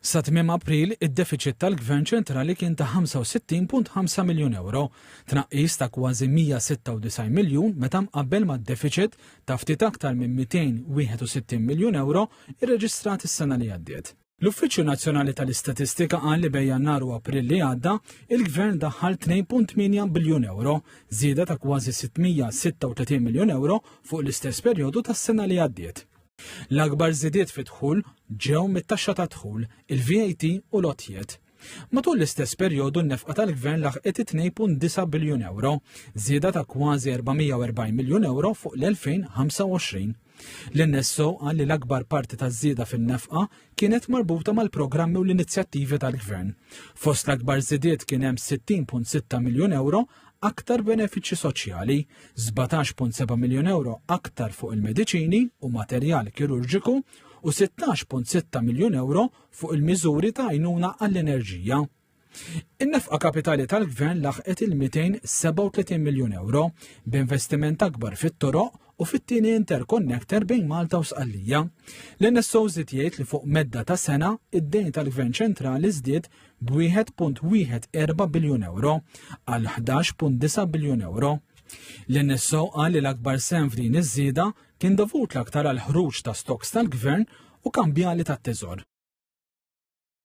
Sa tmiem April, id-deficit tal-Gvern ċentrali kien ta' 65.5 miljun euro, tnaqqis ta' kważi 196 miljun meta mqabbel mad-deficit ta' ftit aktar minn 261 miljun euro irreġistrat is-sena li għaddiet. L-Uffiċċju Nazzjonali tal-Istatistika qal li bejn Jannar u April li għadda, il-Gvern daħħal 2.8 biljun euro, żieda ta' kważi 636 miljun euro fuq l-istess perjodu tas-sena li għaddiet. L-akbar żidiet fi dħul ġew mit-taxxa ta' dħul, il-VAT u l-otjiet. Matul l-istess perjodu n-nefqa tal-Gvern laħqet 2.9 biljun euro, żieda ta' kważi 440 miljun euro fuq l-2025. L-NSO qal li l-akbar parti taż-żieda fin-nefqa kienet marbuta mal-programmi u l-inizjattivi tal-Gvern. Fost l-akbar żidiet kien hemm 60.6 miljun euro aktar benefiċċji soċjali, 17.7 miljun euro aktar fuq il-mediċini u materjal kirurġiku u 16.6 miljun euro fuq il-miżuri ta' għajnuna għall-enerġija. In-nefqa kapitali tal-Gvern laħqet il-237 miljun euro b'investiment akbar fit-toroq u fit-tieni interconnector bejn Malta u Sqallija. L-NSO żied li fuq medda ta' sena id-dejn tal-Gvern ċentrali żdied b'1.14 biljun euro għal 11.9 biljun euro. L-NSO qal li l-akbar sehem f'din iż-żieda kien dovut l-aktar għal ħruġ ta' stoks tal-Gvern u kambjali tat-Teżor.